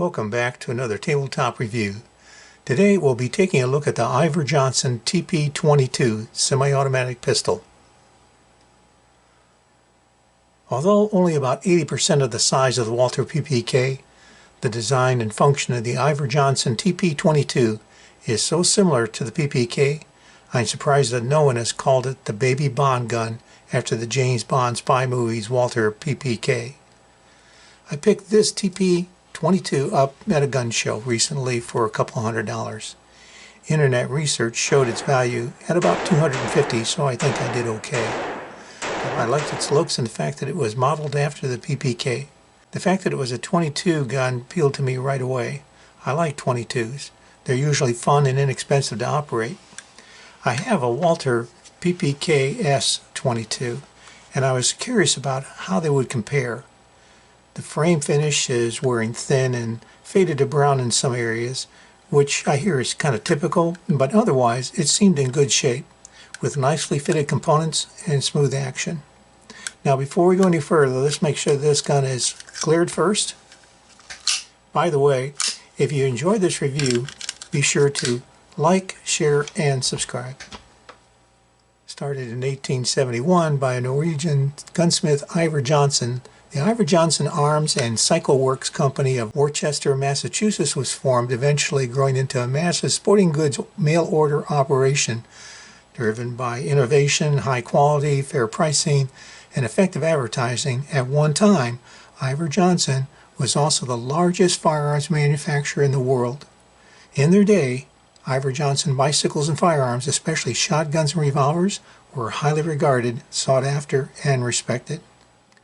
Welcome back to another tabletop review. Today we'll be taking a look at the IVER Johnson TP22 semi-automatic pistol. Although only about 80% of the size of the Walther PPK, the design and function of the IVER Johnson TP22 is so similar to the PPK, I'm surprised that no one has called it the baby Bond gun after the James Bond spy movie's Walther PPK. I picked this TP22 up at a gun show recently for a couple $100. Internet research showed its value at about $250, so I think I did okay. I liked its looks and the fact that it was modeled after the PPK. The fact that it was a 22 gun appealed to me right away. I like 22s. They're usually fun and inexpensive to operate. I have a Walther PPK S22, and I was curious about how they would compare. The frame finish is wearing thin and faded to brown in some areas, which I hear is kind of typical, but otherwise it seemed in good shape, with nicely fitted components and smooth action. Now before we go any further, let's make sure this gun is cleared first. By the way, if you enjoyed this review, be sure to like, share, and subscribe. Started in 1871 by a Norwegian gunsmith IVER Johnson, the IVER Johnson Arms and Cycle Works Company of Worcester, Massachusetts was formed, eventually growing into a massive sporting goods mail-order operation driven by innovation, high quality, fair pricing, and effective advertising. At one time, IVER Johnson was also the largest firearms manufacturer in the world. In their day, IVER Johnson bicycles and firearms, especially shotguns and revolvers, were highly regarded, sought after, and respected.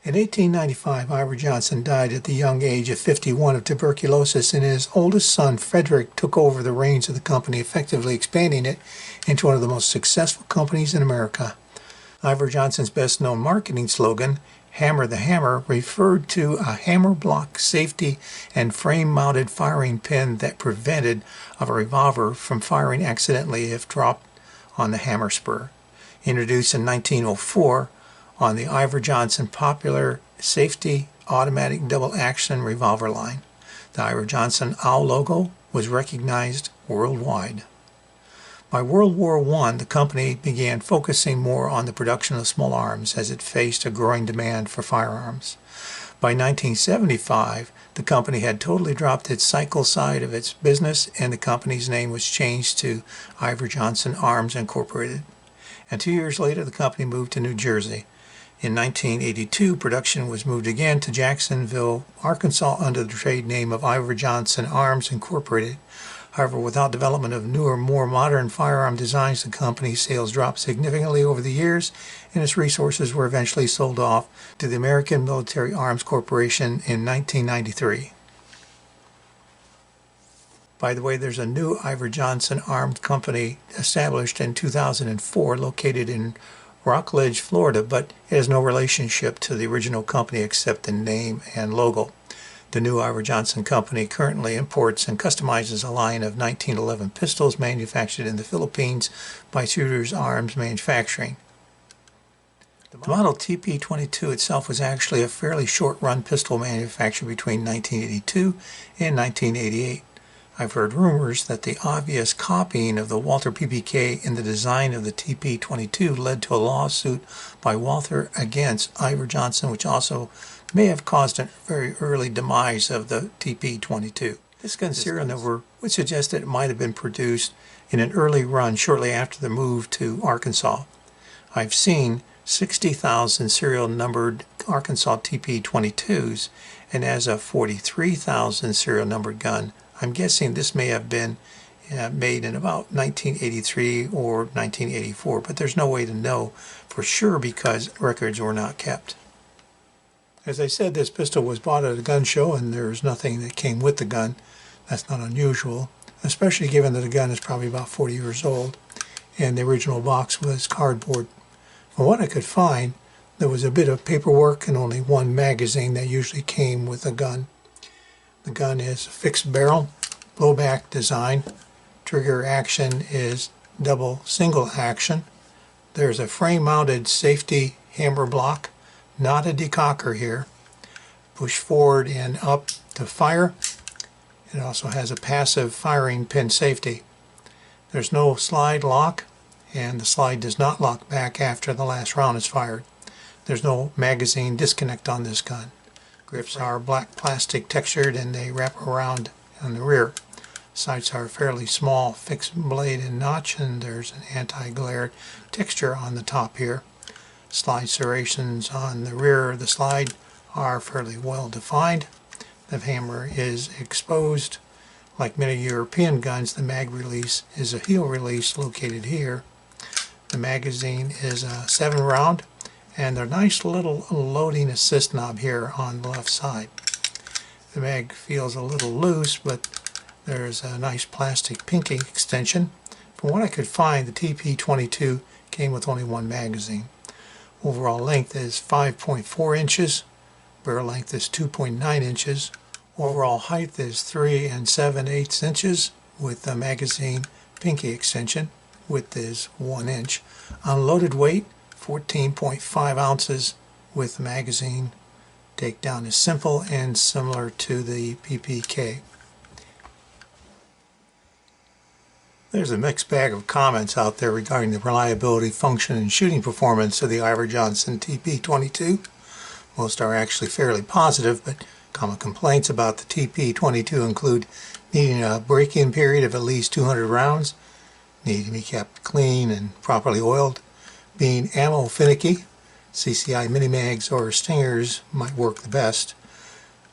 In 1895, IVER Johnson died at the young age of 51 of tuberculosis, and his oldest son, Frederick, took over the reins of the company, effectively expanding it into one of the most successful companies in America. IVER Johnson's best-known marketing slogan, "Hammer the Hammer," referred to a hammer block safety and frame-mounted firing pin that prevented a revolver from firing accidentally if dropped on the hammer spur. Introduced in 1904, on the IVER Johnson popular safety automatic double-action revolver line. The IVER Johnson OWL logo was recognized worldwide. By World War I, the company began focusing more on the production of small arms as it faced a growing demand for firearms. By 1975, the company had totally dropped its cycle side of its business, and the company's name was changed to IVER Johnson Arms Incorporated. And 2 years later, the company moved to New Jersey. In 1982, production was moved again to Jacksonville, Arkansas, under the trade name of IVER Johnson Arms Incorporated. However, without development of newer, more modern firearm designs, the company's sales dropped significantly over the years, and its resources were eventually sold off to the American Military Arms Corporation in 1993. By the way, there's a new IVER Johnson Arms Company established in 2004, located in Rockledge, Florida, but it has no relationship to the original company except in name and logo. The new IVER Johnson Company currently imports and customizes a line of 1911 pistols manufactured in the Philippines by Shooters Arms Manufacturing. The model TP22 itself was actually a fairly short-run pistol manufactured between 1982 and 1988. I've heard rumors that the obvious copying of the Walther PPK in the design of the TP22 led to a lawsuit by Walther against IVER Johnson, which also may have caused a very early demise of the TP22. This gun's serial number would suggest that it might have been produced in an early run shortly after the move to Arkansas. I've seen 60,000 serial numbered Arkansas TP22s, and as a 43,000 serial numbered gun, I'm guessing this may have been made in about 1983 or 1984, but there's no way to know for sure because records were not kept. As I said, this pistol was bought at a gun show, and there's nothing that came with the gun. That's not unusual, especially given that the gun is probably about 40 years old, and the original box was cardboard. From what I could find, there was a bit of paperwork and only one magazine that usually came with a gun. The gun is a fixed barrel, blowback design. Trigger action is double single action. There's a frame-mounted safety hammer block, not a decocker here. Push forward and up to fire. It also has a passive firing pin safety. There's no slide lock, and the slide does not lock back after the last round is fired. There's no magazine disconnect on this gun. Grips are black plastic textured and they wrap around on the rear. Sights are fairly small, fixed blade and notch, and there's an anti-glare texture on the top here. Slide serrations on the rear of the slide are fairly well defined. The hammer is exposed. Like many European guns, the mag release is a heel release located here. The magazine is a 7-round, and there's a nice little loading assist knob here on the left side. The mag feels a little loose, but there's a nice plastic pinking extension. From what I could find, the TP22 came with only one magazine. Overall length is 5.4 inches. Barrel length is 2.9 inches. Overall height is 3 7/8 inches with the magazine pinky extension. Width is 1 inch. Unloaded weight 14.5 ounces with the magazine. Takedown is simple and similar to the PPK. There's a mixed bag of comments out there regarding the reliability, function, and shooting performance of the IVER Johnson TP22. Most are actually fairly positive, but common complaints about the TP22 include needing a break-in period of at least 200 rounds, needing to be kept clean and properly oiled, being ammo finicky, CCI mini-mags or stingers might work the best,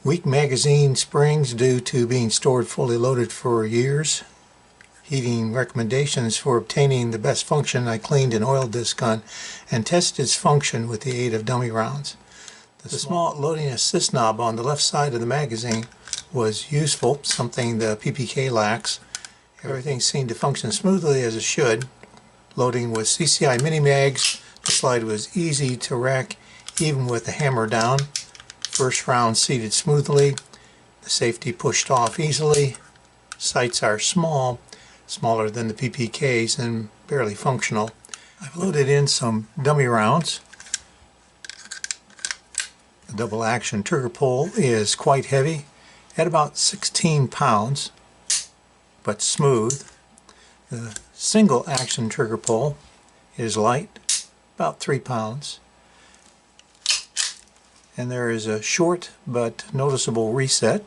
weak magazine springs due to being stored fully loaded for years. Heating recommendations for obtaining the best function, I cleaned and oiled this gun and tested its function with the aid of dummy rounds. The small loading assist knob on the left side of the magazine was useful, something the PPK lacks. Everything seemed to function smoothly as it should. Loading with CCI mini-mags, the slide was easy to rack even with the hammer down. First round seated smoothly, the safety pushed off easily. Sights are small, smaller than the PPKs and barely functional. I've loaded in some dummy rounds. The double action trigger pull is quite heavy, at about 16 pounds, but smooth. The single action trigger pull is light, about 3 pounds. And there is a short but noticeable reset.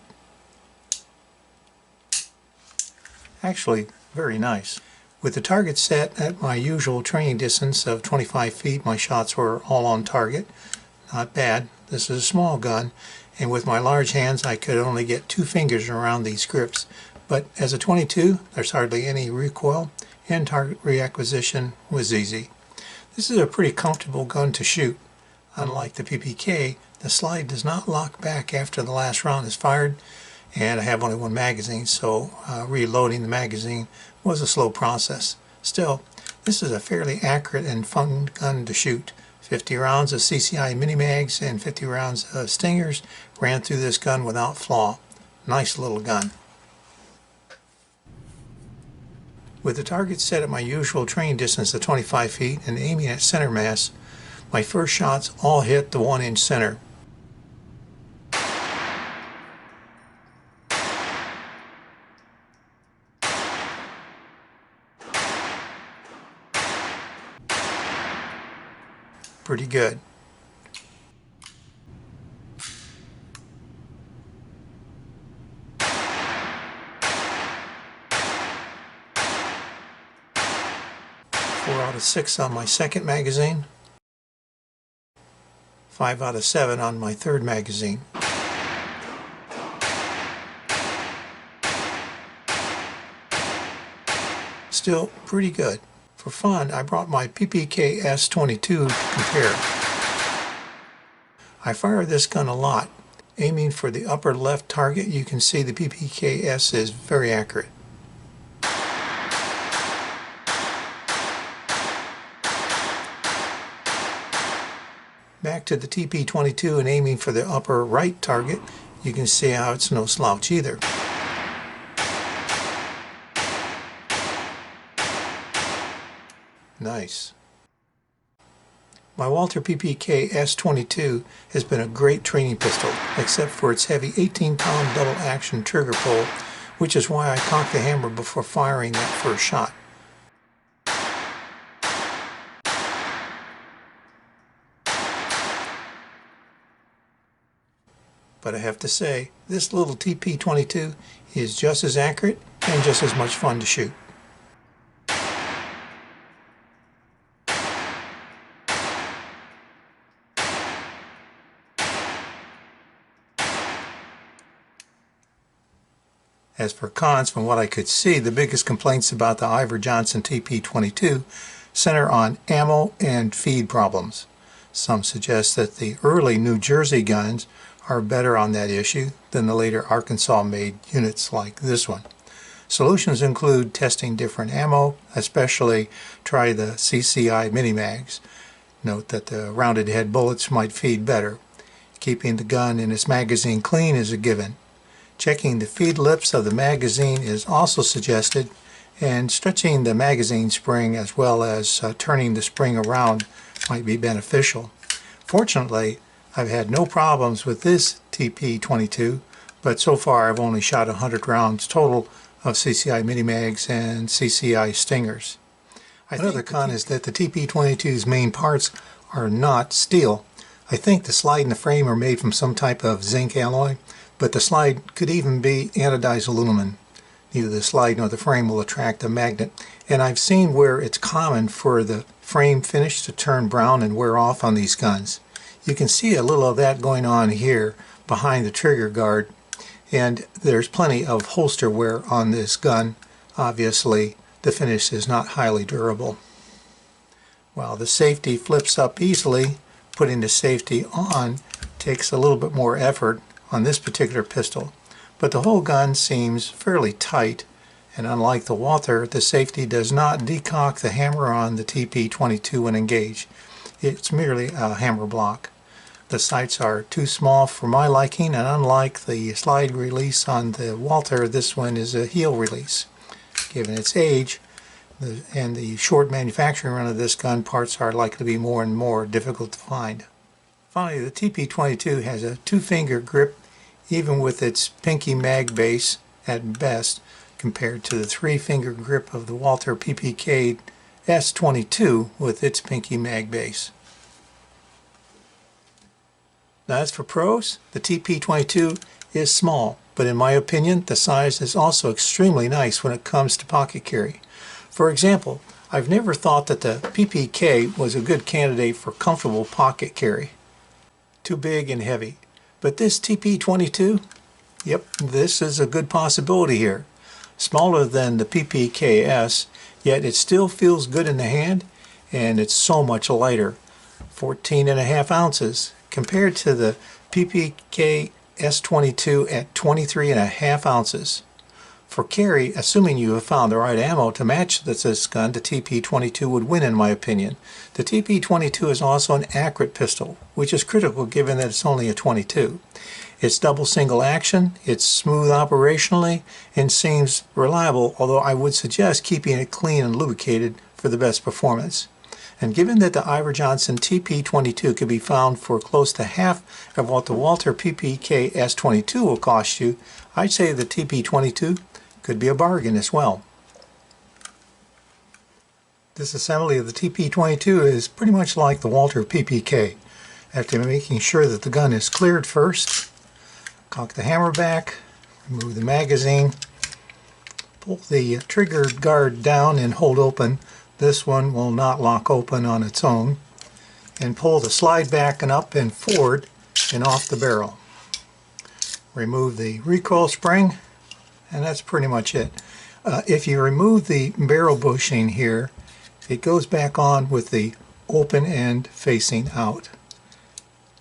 Actually, very nice. With the target set at my usual training distance of 25 feet, my shots were all on target. Not bad. This is a small gun, and with my large hands I could only get 2 fingers around these grips. But as a 22, there's hardly any recoil, and target reacquisition was easy. This is a pretty comfortable gun to shoot. Unlike the PPK, the slide does not lock back after the last round is fired, and I have only one magazine, so reloading the magazine was a slow process. Still, this is a fairly accurate and fun gun to shoot. 50 rounds of CCI mini-mags and 50 rounds of stingers ran through this gun without flaw. Nice little gun. With the target set at my usual training distance of 25 feet and aiming at center mass, my first shots all hit the 1-inch center. Pretty good. Four out of 6 on my second magazine. 5 out of 7 on my third magazine. Still pretty good. For fun, I brought my PPK S22 to compare. I fire this gun a lot. Aiming for the upper left target, you can see the PPK S is very accurate. Back to the TP22 and aiming for the upper right target, you can see how it's no slouch either. Nice. My Walther PPK S22 has been a great training pistol, except for its heavy 18-pound double action trigger pull, which is why I cock the hammer before firing that first shot. But I have to say, this little TP22 is just as accurate and just as much fun to shoot. As for cons, from what I could see, the biggest complaints about the IVER Johnson TP22 center on ammo and feed problems. Some suggest that the early New Jersey guns are better on that issue than the later Arkansas-made units like this one. Solutions include testing different ammo, especially try the CCI mini-mags. Note that the rounded head bullets might feed better. Keeping the gun and its magazine clean is a given. Checking the feed lips of the magazine is also suggested, and stretching the magazine spring as well as turning the spring around might be beneficial. Fortunately, I've had no problems with this TP22, but so far I've only shot 100 rounds total of CCI mini-mags and CCI stingers. Another con is that the TP22's main parts are not steel. I think the slide and the frame are made from some type of zinc alloy, but the slide could even be anodized aluminum. Neither the slide nor the frame will attract a magnet, and I've seen where it's common for the frame finish to turn brown and wear off on these guns. You can see a little of that going on here behind the trigger guard, and there's plenty of holster wear on this gun. Obviously, the finish is not highly durable. While the safety flips up easily, putting the safety on takes a little bit more effort on this particular pistol, but the whole gun seems fairly tight, and unlike the Walther, the safety does not decock the hammer on the TP22 when engaged. It's merely a hammer block. The sights are too small for my liking, and unlike the slide release on the Walther, this one is a heel release. Given its age and the short manufacturing run of this gun, parts are likely to be more and more difficult to find. Finally, the TP22 has a two-finger grip, even with its pinky mag base at best, compared to the three-finger grip of the Walther PPK S22 with its pinky mag base. Now, as for pros, the TP22 is small, but in my opinion, the size is also extremely nice when it comes to pocket carry. For example, I've never thought that the PPK was a good candidate for comfortable pocket carry. Too big and heavy. But this TP22, yep, this is a good possibility here. Smaller than the PPKS, yet it still feels good in the hand, and it's so much lighter. 14.5 ounces compared to the PPK S22 at 23.5 ounces. For carry, assuming you have found the right ammo to match this gun, the TP22 would win in my opinion. The TP22 is also an accurate pistol, which is critical given that it's only a 22. It's double single action, it's smooth operationally, and seems reliable, although I would suggest keeping it clean and lubricated for the best performance. And given that the IVER Johnson TP22 could be found for close to half of what the Walther PPK S22 will cost you, I'd say the TP22 could be a bargain as well. Disassembly of the TP22 is pretty much like the Walther PPK. After making sure that the gun is cleared first, cock the hammer back, remove the magazine, pull the trigger guard down and hold open. This one will not lock open on its own. And pull the slide back and up and forward and off the barrel. Remove the recoil spring, and that's pretty much it. If you remove the barrel bushing here, it goes back on with the open end facing out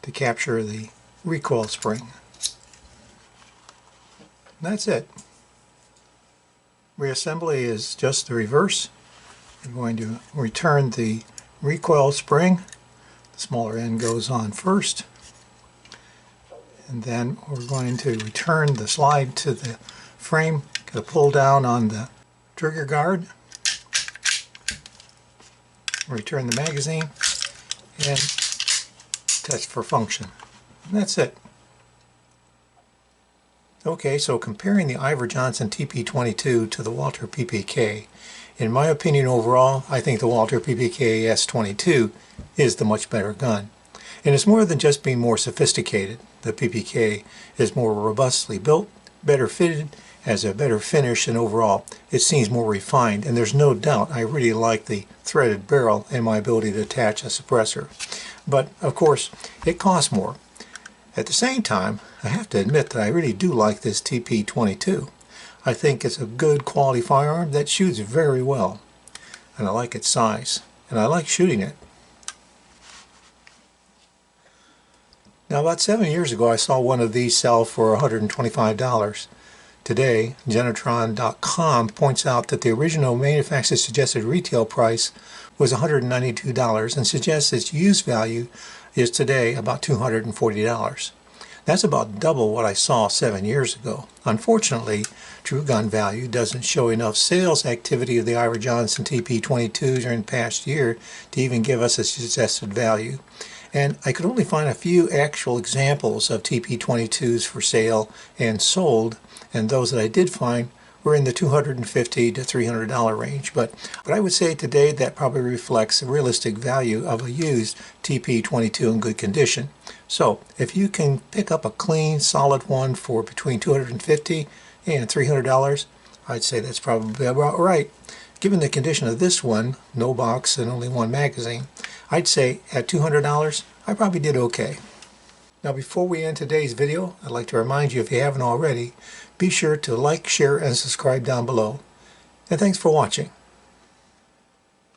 to capture the recoil spring. And that's it. Reassembly is just the reverse. You're going to return the recoil spring. The smaller end goes on first. And then we're going to return the slide to the frame. Got to pull down on the trigger guard. Return the magazine and test for function. And that's it. Okay, so comparing the IVER Johnson TP22 to the Walther PPK, in my opinion overall, I think the Walther PPK S22 is the much better gun. And it's more than just being more sophisticated. The PPK is more robustly built, better fitted, has a better finish, and overall it seems more refined. And there's no doubt I really like the threaded barrel and my ability to attach a suppressor. But of course, it costs more. At the same time, I have to admit that I really do like this TP22. I think it's a good quality firearm that shoots very well. And I like its size. And I like shooting it. Now about 7 years ago I saw one of these sell for $125. Today, Genetron.com points out that the original manufacturer's suggested retail price was $192 and suggests its used value is today about $240. That's about double what I saw 7 years ago. Unfortunately, True Gun Value doesn't show enough sales activity of the IVER Johnson TP22 during the past year to even give us a suggested value. And I could only find a few actual examples of TP22s for sale and sold, and those that I did find were in the $250 to $300 range. But I would say today that probably reflects the realistic value of a used TP22 in good condition. So if you can pick up a clean, solid one for between $250 and $300, I'd say that's probably about right. Given the condition of this one, no box and only one magazine, I'd say at $200, I probably did okay. Now before we end today's video, I'd like to remind you, if you haven't already, be sure to like, share, and subscribe down below. And thanks for watching.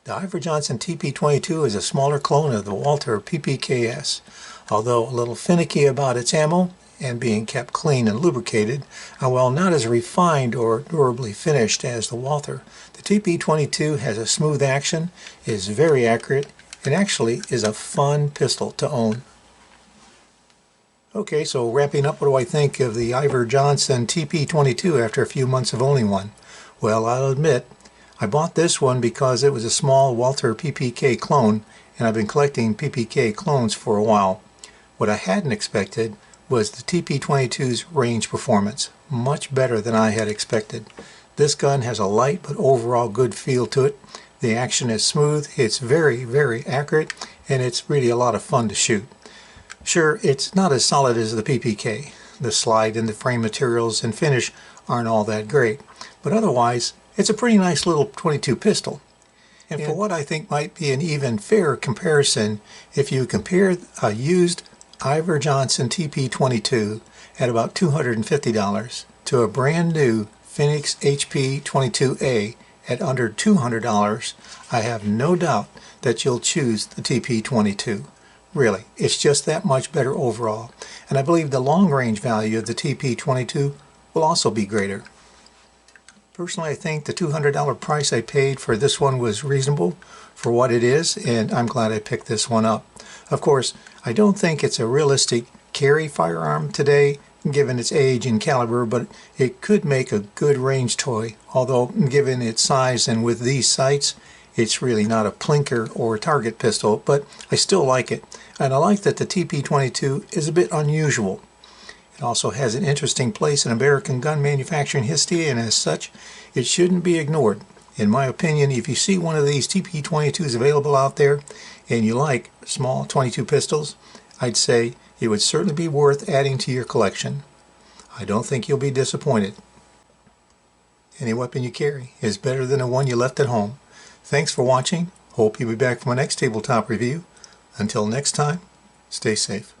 The IVER Johnson TP22 is a smaller clone of the Walther PPKS. Although a little finicky about its ammo and being kept clean and lubricated, and while not as refined or durably finished as the Walther, the TP22 has a smooth action, is very accurate, and actually is a fun pistol to own. Okay, so wrapping up, what do I think of the IVER Johnson TP22 after a few months of owning one? Well, I'll admit, I bought this one because it was a small Walther PPK clone, and I've been collecting PPK clones for a while. What I hadn't expected was the TP22's range performance, much better than I had expected. This gun has a light but overall good feel to it. The action is smooth, it's very, very accurate, and it's really a lot of fun to shoot. Sure, it's not as solid as the PPK. The slide and the frame materials and finish aren't all that great, but otherwise it's a pretty nice little .22 pistol. And for what I think might be an even fairer comparison, if you compare a used IVER Johnson TP22 at about $250 to a brand new Phoenix HP 22A at under $200, I have no doubt that you'll choose the TP22. Really, it's just that much better overall, and I believe the long-range value of the TP22 will also be greater. Personally, I think the $200 price I paid for this one was reasonable for what it is, and I'm glad I picked this one up. Of course, I don't think it's a realistic carry firearm today, given its age and caliber, but it could make a good range toy, although given its size and with these sights, it's really not a plinker or a target pistol, but I still like it. And I like that the TP22 is a bit unusual. It also has an interesting place in American gun manufacturing history, and as such, it shouldn't be ignored. In my opinion, if you see one of these TP22s available out there, and you like small .22 pistols, I'd say it would certainly be worth adding to your collection. I don't think you'll be disappointed. Any weapon you carry is better than the one you left at home. Thanks for watching. Hope you'll be back for my next tabletop review. Until next time, stay safe.